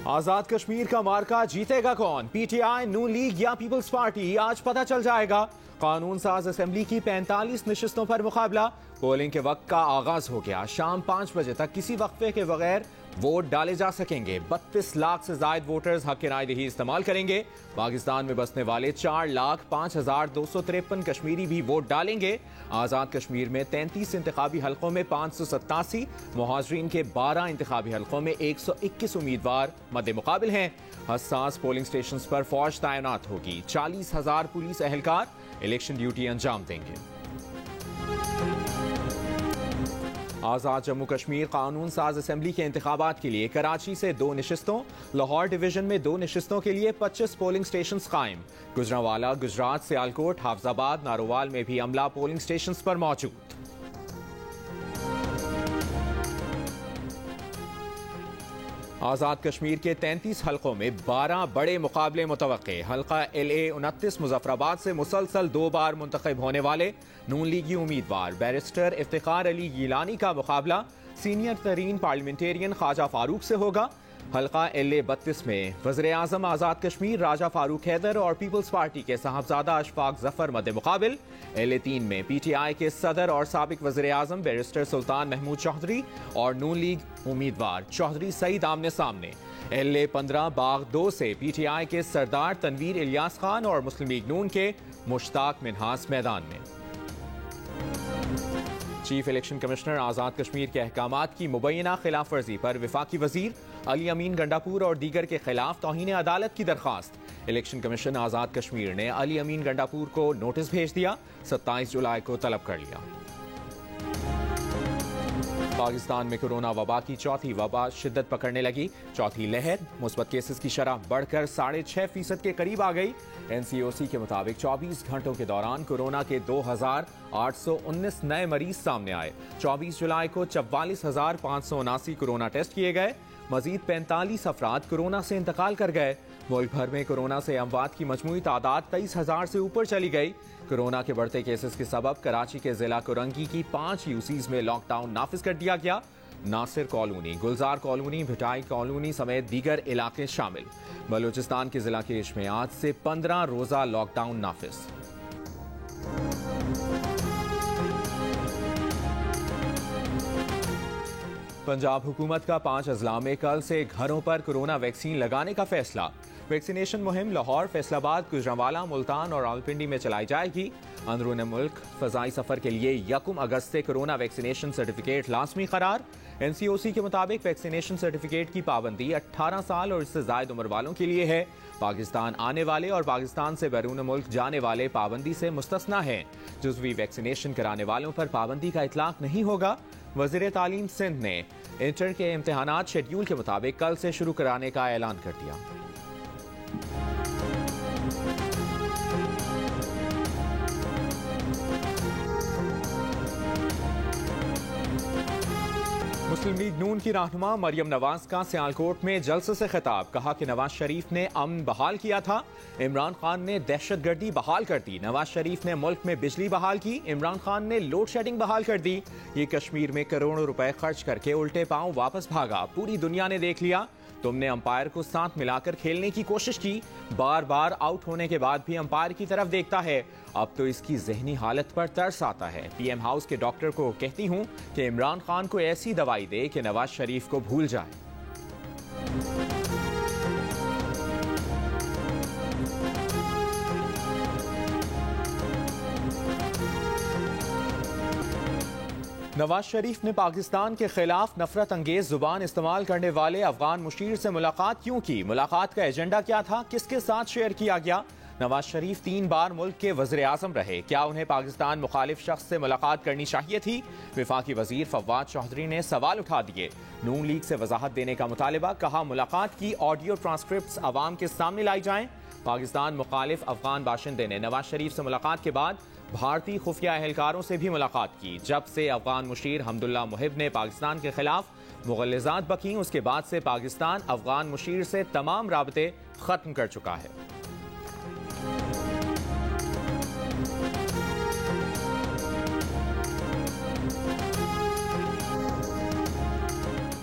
आजाद कश्मीर का मार्का जीतेगा कौन? पीटीआई, नून लीग या पीपल्स पार्टी? आज पता चल जाएगा। कानून साज असेंबली की 45 नशिस्तों पर मुकाबला। पोलिंग के वक्त का आगाज हो गया। शाम 5 बजे तक किसी वक्फे के बगैर वोट डाले जा सकेंगे। 32 लाख से ज्यादा वोटर्स हक रायदही इस्तेमाल करेंगे। पाकिस्तान में बसने वाले 4,05,253 कश्मीरी भी वोट डालेंगे। आजाद कश्मीर में 33 इंतखाबी हलकों में 587, मुहाजिरीन के 12 इंतखाबी हलकों में 121 उम्मीदवार मद्दे मुकाबिल हैं। हसास पोलिंग स्टेशन पर फौज तैनात होगी। 40,000 पुलिस एहलकार इलेक्शन ड्यूटी अंजाम देंगे। आजाद जम्मू कश्मीर कानून साज असेंबली के इंतखाबात के लिए कराची से 2 नशिस्तों, लाहौर डिवीजन में 2 नशिस्तों के लिए 25 पोलिंग स्टेशन कायम। गुजरांवाला, गुजरात, सियालकोट, हाफजाबाद, नारोवाल में भी अमला पोलिंग स्टेशन पर मौजूद। आजाद कश्मीर के 33 हलकों में 12 बड़े मुकाबले मुतवक्के। हल्का LA 29 मुजफ्फराबाद से मुसलसल 2 बार मुंतखब होने वाले नून लीगी उम्मीदवार बैरिस्टर इफ्तिखार अली गिलानी का मुकाबला सीनियर तरीन पार्लियामेंटेरियन ख्वाजा फारूक से होगा। हल्का LA 32 में वज़ीर आज़म आज़ाद कश्मीर राजा फारूक हैदर और पीपल्स पार्टी के साहबजादा अशफाक जफर मद्दे मुकाबिल। LA 3 में PTI के सदर और साबिक वज़ीर आज़म बैरिस्टर सुल्तान महमूद चौधरी और नून लीग उम्मीदवार चौधरी सईद आमने सामने। LA 15 बाग 2 से PTI के सरदार तनवीर इलियास खान और मुस्लिम लीग नून के मुश्ताक मिन्हास मैदान में। चीफ इलेक्शन कमिश्नर आजाद कश्मीर के अहकामात की मुबैना खिलाफ वर्जी पर वफाकी वजीर अली अमीन गंडापुर और दीगर के खिलाफ तौहीन अदालत की दरखास्त। इलेक्शन कमीशन आजाद कश्मीर ने अली अमीन गंडापुर को नोटिस भेज दिया। 27 जुलाई को तलब कर लिया। पाकिस्तान में कोरोना वबा की चौथी वबा शिद्दत पकड़ने लगी। चौथी लहर, मुस्बत केसेस की शरह बढ़कर 6.5% के करीब आ गई। NCOC के मुताबिक 24 घंटों के दौरान कोरोना के 2,819 नए मरीज सामने आए। 24 जुलाई को 44,579 कोरोना टेस्ट किए गए। मजीद 45 अफराद कोरोना से इंतकाल कर गए। मुल्क भर में कोरोना से अमवात की मजमूई तादाद 23,000 से ऊपर चली गई। कोरोना के बढ़ते केसेस के सबब कराची के जिला कोरंगी की 5 UCs में लॉकडाउन नाफिज कर दिया गया। नासिर कॉलोनी, गुलजार कॉलोनी, भिटाई कॉलोनी समेत दीगर इलाके शामिल। बलूचिस्तान के जिला केश में आज से 15 रोजा लॉकडाउन नाफिज। पंजाब हुकूमत का 5 अजला में कल से घरों पर कोरोना वैक्सीन लगाने का फैसला। वैक्सीनेशन मुहिम लाहौर, फैसलाबाद, गुजरांवाला, मुल्तान और रावलपिंडी में चलाई जाएगी। अंदरून मुल्क फजाई सफर के लिए 1 अगस्त से कोरोना वैक्सीनेशन सर्टिफिकेट लाजमी करार। NCOC के मुताबिक वैक्सीनेशन सर्टिफिकेट की पाबंदी 18 साल और इससे ज्यादा उम्र वालों के लिए है। पाकिस्तान आने वाले और पाकिस्तान से बैरून मुल्क जाने वाले पाबंदी से मुस्तस्ना हैं। जुज़वी वैक्सीनेशन कराने वालों पर पाबंदी का इतलाक नहीं होगा। वज़ीर तालीम सिंध ने इंटर के इम्तिहानात शेड्यूल के मुताबिक कल से शुरू कराने का ऐलान कर दिया। मुस्लिम लीग नून की रहनुमा मरियम नवाज का सियालकोट में जलसे से खिताब। कहा कि नवाज शरीफ ने अमन बहाल किया था, इमरान खान ने दहशतगर्दी बहाल कर दी। नवाज शरीफ ने मुल्क में बिजली बहाल की, इमरान खान ने लोड शेडिंग बहाल कर दी। ये कश्मीर में करोड़ों रुपए खर्च करके उल्टे पांव वापस भागा। पूरी दुनिया ने देख लिया। तुमने अंपायर को साथ मिलाकर खेलने की कोशिश की। बार बार आउट होने के बाद भी अंपायर की तरफ देखता है। अब तो इसकी जहनी हालत पर तरस आता है। PM हाउस के डॉक्टर को कहती हूं कि इमरान खान को ऐसी दवाई दे कि नवाज शरीफ को भूल जाए। नवाज शरीफ ने पाकिस्तान के खिलाफ नफरत अंगेज जुबान इस्तेमाल करने वाले अफगान मुशीर से मुलाकात क्यों की? मुलाकात का एजेंडा क्या था? किसके साथ शेयर किया गया? नवाज शरीफ 3 बार मुल्क के वज़ीर आज़म रहे। क्या उन्हें पाकिस्तान मुखालिफ शख्स से मुलाकात करनी चाहिए थी? विफाकी वजीर फवाद चौधरी ने सवाल उठा दिए। नून लीग से वजाहत देने का मुतालिबा। कहा मुलाकात की ऑडियो ट्रांसक्रिप्ट्स अवाम के सामने लाई जाएं। पाकिस्तान मुखालिफ अफगान बाशिंदे ने नवाज शरीफ से मुलाकात के बाद भारतीय खुफिया एहलकारों से भी मुलाकात की। जब से अफगान मुशीर हमदुल्ला मुहिब ने पाकिस्तान के खिलाफ मुगल्लिज़ात बकी, उसके बाद से पाकिस्तान अफगान मुशीर से तमाम राबते खत्म कर चुका है।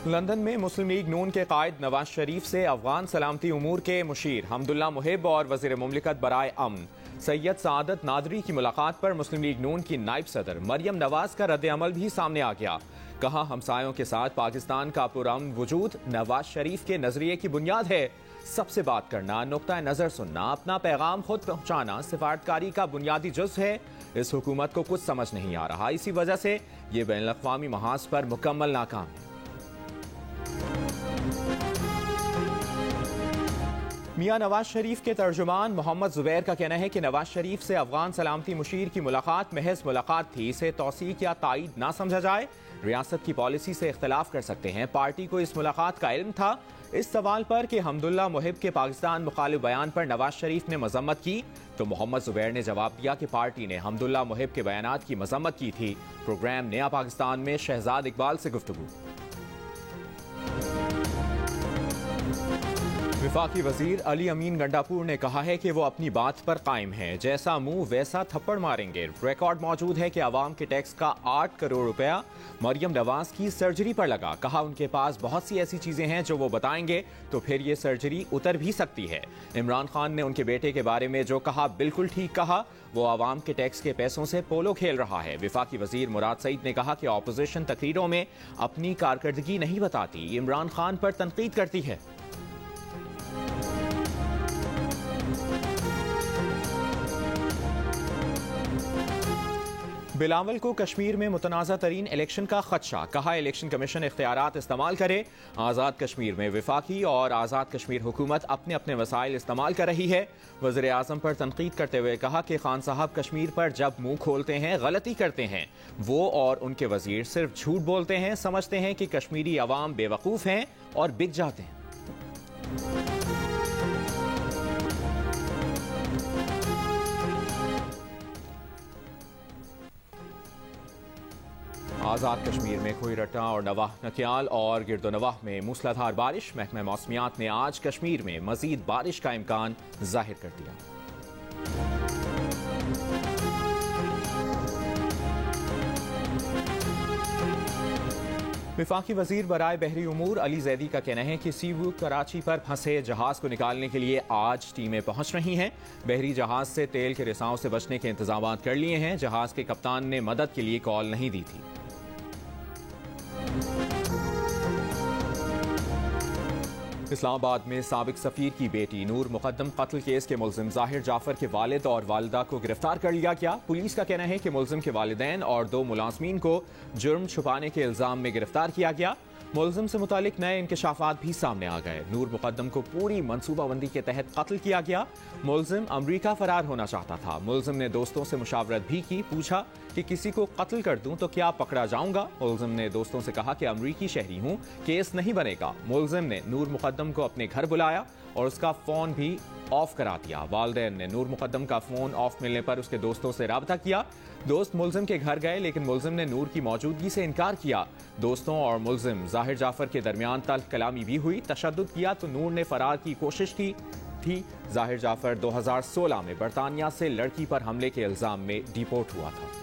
लंदन में मुस्लिम लीग नून के कायद नवाज शरीफ से अफगान सलामती उमूर के मुशीर हमदुल्ला मुहिब और वजीर मुमलिकत बराए अमन सैयद सादत नादरी की मुलाकात पर मुस्लिम लीग नून की नायब सदर मरियम नवाज का रद्द अमल भी सामने आ गया। कहा, हमसायों के साथ पाकिस्तान का पुरअमन वजूद नवाज शरीफ के नजरिए की बुनियाद है। सबसे बात करना, नुक्ता नजर सुनना, अपना पैगाम खुद पहुंचाना सिफारतकारी का बुनियादी जुज़ है। इस हुकूमत को कुछ समझ नहीं आ रहा, इसी वजह से ये बैनुल अक़वामी महाज पर मुकम्मल नाकाम है। मियां नवाज शरीफ के तर्जुमान मोहम्मद जुबैर का कहना है कि नवाज शरीफ से अफगान सलामती मुशीर की मुलाकात महज मुलाकात थी, इसे तौसीक या तायीद ना समझा जाए। रियासत की पॉलिसी से इख्तलाफ कर सकते हैं, पार्टी को इस मुलाकात का इल्म था। इस सवाल पर कि हमदुल्ला मुहिब के पाकिस्तान मुखालिफ बयान पर नवाज शरीफ ने मजम्मत की, तो मोहम्मद जुबैर ने जवाब दिया कि पार्टी ने हमदुल्ला मुहिब के बयानात की मजम्मत की थी। प्रोग्राम नया पाकिस्तान में शहजाद इकबाल से गुफ्तगू। विफाकी वजीर अली अमीन गंडापुर ने कहा है कि वो अपनी बात पर कायम है, जैसा मुंह वैसा थप्पड़ मारेंगे। रिकॉर्ड मौजूद है कि आवाम के टैक्स का 8 करोड़ रुपया मरियम नवाज की सर्जरी पर लगा। कहा, उनके पास बहुत सी ऐसी चीजें हैं जो वो बताएंगे तो फिर ये सर्जरी उतर भी सकती है। इमरान खान ने उनके बेटे के बारे में जो कहा बिल्कुल ठीक कहा, वो आवाम के टैक्स के पैसों से पोलो खेल रहा है। विफाकी वजीर मुराद सईद ने कहा कि ऑपोजिशन तकरीरों में अपनी कारकर्दगी नहीं बताती, इमरान खान पर तनकीद करती है। बिलावल को कश्मीर में मुतनाज़ा तरीन इलेक्शन का खदशा। कहा, इलेक्शन कमीशन इख्तियारात इस्तेमाल करे। आज़ाद कश्मीर में विफाकी और आज़ाद कश्मीर हुकूमत अपने अपने वसाइल इस्तेमाल कर रही है। वज़ीर आज़म पर तनकीद करते हुए कहा कि खान साहब कश्मीर पर जब मुंह खोलते हैं गलती करते हैं। वो और उनके वजीर सिर्फ झूठ बोलते हैं, समझते हैं कि कश्मीरी अवाम बेवकूफ़ हैं और बिक जाते हैं। आज़ाद कश्मीर में कोयरट्टा और नवाह नकियाल और गिरदोनवाह में मूसलाधार बारिश। महकमा मौसमियात ने आज कश्मीर में मजीद बारिश का इम्कान जाहिर कर दिया। विफाकी वजीर बराए बहरी उमूर अली जैदी का कहना है कि सीवू कराची पर फंसे जहाज को निकालने के लिए आज टीमें पहुंच रही हैं। बहरी जहाज से तेल के रिसाव से बचने के इंतजाम कर लिए हैं। जहाज के कप्तान ने मदद के लिए कॉल नहीं दी थी। इस्लामाबाद में साबिक सफीर की बेटी नूर मुकद्दम कत्ल केस के मुल्जिम जाहिर जाफर के वालिद और वालिदा को गिरफ्तार कर लिया गया। पुलिस का कहना है कि मुल्जिम के वालिदैन और 2 मुलाजमीन को जुर्म छुपाने के इल्जाम में गिरफ्तार किया गया। मुल्जिम से मुतालिक नए इंकशाफात भी सामने आ गए। नूर मुकद्दम को पूरी मनसूबाबंदी के तहत कत्ल किया गया। मुल्जिम अमरीका फरार होना चाहता था। मुल्जिम ने दोस्तों से मुशावरत भी की, पूछा कि किसी को कत्ल कर दूं तो क्या पकड़ा जाऊंगा। मुल्जिम ने दोस्तों से कहा कि अमरीकी शहरी हूं, केस नहीं बनेगा। मुल्जिम ने नूर मुकद्दम को अपने घर बुलाया और उसका फोन भी ऑफ करा दिया। वालिदैन ने नूर मुकद्दम का फोन ऑफ मिलने पर उसके दोस्तों से राबता किया। दोस्त मुल्जिम के घर गए, लेकिन मुल्जिम ने नूर की मौजूदगी से इनकार किया। दोस्तों और मुल्जिम जाहिर जाफर के दरमियान तल्ख कलामी भी हुई। तशद्दुद किया तो नूर ने फरार की कोशिश की थी। जाहिर जाफर 2016 में बरतानिया से लड़की पर हमले के इल्जाम में डिपोर्ट हुआ था।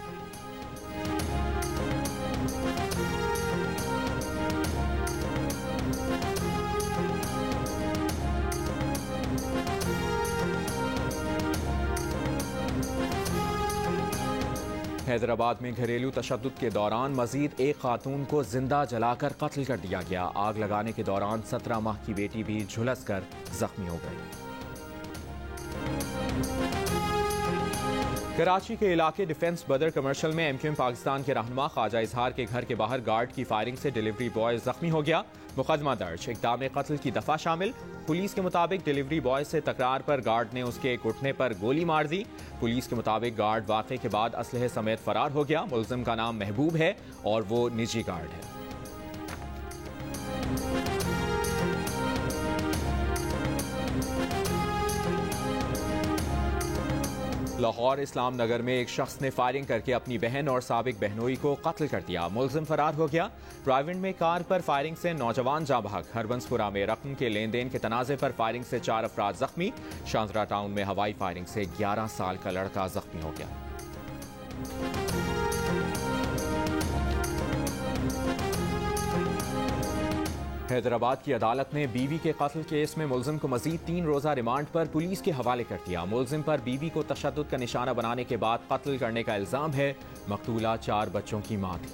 हैदराबाद में घरेलू तशद्दुद के दौरान मजीद एक खातून को जिंदा जलाकर कत्ल कर दिया गया। आग लगाने के दौरान 17 माह की बेटी भी झुलस कर जख्मी हो गई। कराची के इलाके डिफेंस बदर कमर्शियल में एमक्यूएम पाकिस्तान के रहनुमा ख्वाजा इजहार के घर के बाहर गार्ड की फायरिंग से डिलीवरी बॉय जख्मी हो गया। मुकदमा दर्ज, इक़दाम कत्ल की दफा शामिल। पुलिस के मुताबिक डिलीवरी बॉय से तकरार पर गार्ड ने उसके घुटने पर गोली मार दी। पुलिस के मुताबिक गार्ड वाक़े के बाद असलहे समेत फरार हो गया। मुल्जिम का नाम महबूब है और वो निजी गार्ड है। लाहौर इस्लाम नगर में एक शख्स ने फायरिंग करके अपनी बहन और साबिक बहनोई को कत्ल कर दिया। मुल्जिम फरार हो गया। ड्राइविंग में कार पर फायरिंग से नौजवान जाँ बहक। हरबंसपुरा में रकम के लेन देन के तनाजे पर फायरिंग से 4 अफराद जख्मी। शांतरा टाउन में हवाई फायरिंग से 11 साल का लड़का जख्मी हो गया। हैदराबाद की अदालत ने बीवी के कत्ल केस में मुलजिम को मजीद 3 रोजा रिमांड पर पुलिस के हवाले कर दिया। मुलजिम पर बीवी को तशद्दुद का निशाना बनाने के बाद कत्ल करने का इल्जाम है। मकतूला 4 बच्चों की मां थी।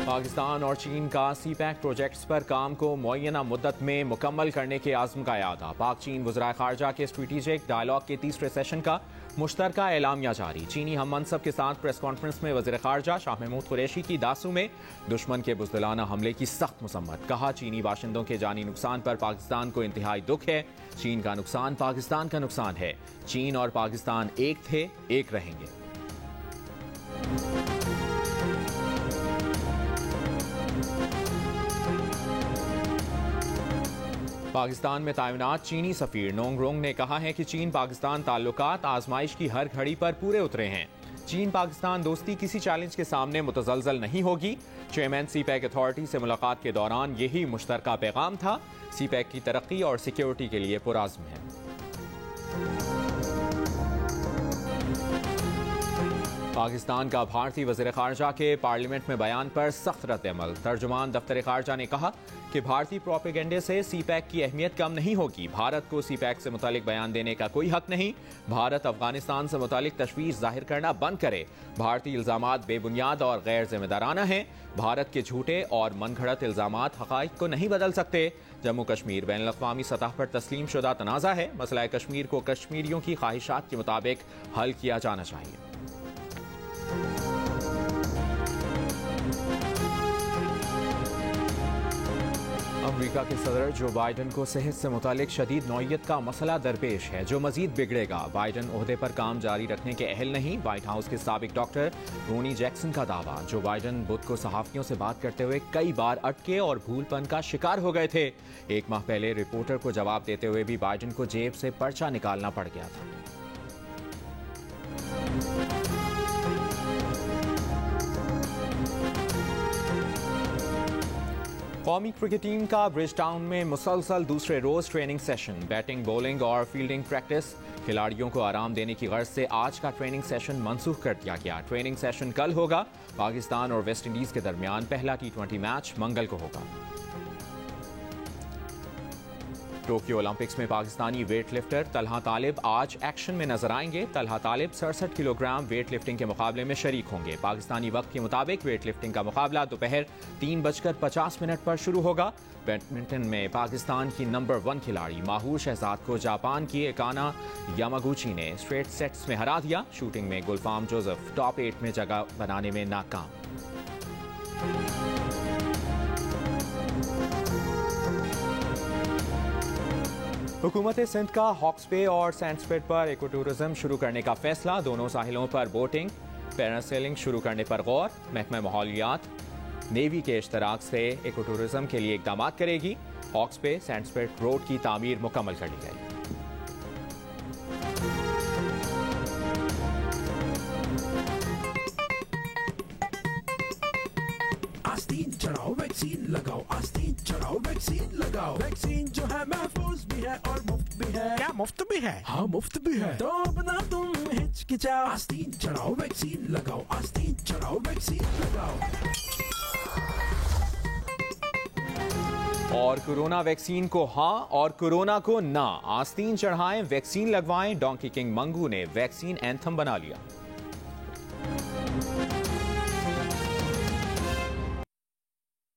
पाकिस्तान और चीन का सीपैक प्रोजेक्ट्स पर काम को मुअय्यना मुद्दत में मुकम्मल करने के आज़म का यादा। पाक चीन वज़राए ख़ारजा के स्ट्रेटेजिक डायलॉग के तीसरे सेशन का मुश्तरका एलामिया जारी। चीनी हम मनसब के साथ प्रेस कॉन्फ्रेंस में वज़ीर ख़ारजा शाह महमूद कुरैशी की दासू में दुश्मन के बुज़दिलाना हमले की सख्त मसम्मत। कहा, चीनी बाशिंदों के जानी नुकसान पर पाकिस्तान को इंतहाई दुख है। चीन का नुकसान पाकिस्तान का नुकसान है। चीन और पाकिस्तान एक थे, एक रहेंगे। पाकिस्तान में तैनात चीनी सफीर नोंगरोंग ने कहा है कि चीन पाकिस्तान ताल्लुकात आजमाइश की हर घड़ी पर पूरे उतरे हैं। चीन पाकिस्तान दोस्ती किसी चैलेंज के सामने मुतजलजल नहीं होगी। चेयरमैन सीपैक अथॉरिटी से मुलाकात के दौरान यही मुश्तरका पैगाम था। सीपैक की तरक्की और सिक्योरिटी के लिए पुरआज़्म है। पाकिस्तान का भारतीय वज़ीर ख़ारजा के पार्लियामेंट में बयान पर सख्त रद्द-ए-अमल। तर्जुमान दफ्तर ख़ारजा ने कहा कि भारतीय प्रोपेगेंडे से सीपैक की अहमियत कम नहीं होगी। भारत को सीपैक से मुतालिक बयान देने का कोई हक नहीं। भारत अफगानिस्तान से मुतालिक तशवीश जाहिर करना बंद करे। भारतीय इल्ज़ामात बेबुनियाद और गैर जिम्मेदाराना हैं। भारत के झूठे और मनगढ़ंत इल्ज़ामात हक़ाइक़ को नहीं बदल सकते। जम्मू कश्मीर बैनुल-अक़वामी सतह पर तस्लीम शुदा तनाज़ा है। मसला कश्मीर को कश्मीरियों की ख्वाहिशात के मुताबिक हल किया जाना चाहिए। अमेरिका के सदर जो बाइडन को सेहत से मुतालिक शदीद नौयत का मसला दरपेश है, जो मजीद बिगड़ेगा। बाइडन ओहदे पर काम जारी रखने के अहल नहीं। व्हाइट हाउस के साबिक डॉक्टर रोनी जैक्सन का दावा। जो बाइडन बुध को सहाफ़ियों से बात करते हुए कई बार अटके और भूलपन का शिकार हो गए थे। 1 माह पहले रिपोर्टर को जवाब देते हुए भी बाइडन को जेब से पर्चा निकालना पड़ गया था। कौमी क्रिकेट टीम का ब्रिज टाउन में मुसलसल दूसरे रोज ट्रेनिंग सेशन। बैटिंग, बॉलिंग और फील्डिंग प्रैक्टिस। खिलाड़ियों को आराम देने की गर्ज से आज का ट्रेनिंग सेशन मनसूख कर दिया गया। ट्रेनिंग सेशन कल होगा। पाकिस्तान और वेस्ट इंडीज के दरमियान पहला T20 मैच मंगल को होगा। टोक्यो ओलंपिक्स में पाकिस्तानी वेट लिफ्टर तलहा तालिब आज एक्शन में नजर आएंगे। तलहा तालिब 67 किलोग्राम वेट लिफ्टिंग के मुकाबले में शरीक होंगे। पाकिस्तानी वक्त के मुताबिक वेट लिफ्टिंग का मुकाबला दोपहर 3:50 पर शुरू होगा। बैडमिंटन में पाकिस्तान की नंबर 1 खिलाड़ी माहूर शहजाद को जापान की एकाना यामागुची ने स्ट्रेट सेट्स में हरा दिया। शूटिंग में गुलफाम जोसेफ टॉप 8 में जगह बनाने में नाकाम। हुकूमत सिंध का हॉक्स बे और सैंडस्पिट पर इको टूरिज्म शुरू करने का फैसला। दोनों साहिलों पर बोटिंग, पैरासेलिंग शुरू करने पर गौर। महकमा माहौलियात नेवी के इश्तराक से इको टूरिज्म के लिए इकदाम करेगी। हॉक्स बे सैंडस्पिट रोड की तामीर मुकम्मल कर ली गई। आस्तीन चढ़ाओ वैक्सीन लगाओ, आस्तीन चढ़ाओ वैक्सीन लगाओ। वैक्सीन जो है महफूज भी है और मुफ्त भी है। क्या मुफ्त भी है? हाँ मुफ्त भी है। तो अपना तुम हिचकिचाओ, आस्तीन चढ़ाओ वैक्सीन लगाओ, आस्तीन चढ़ाओ वैक्सीन लगाओ। और कोरोना वैक्सीन को हाँ और कोरोना को ना। आस्तीन चढ़ाएं, वैक्सीन लगवाएं। डोंकी किंग मंगू ने वैक्सीन एंथम बना लिया।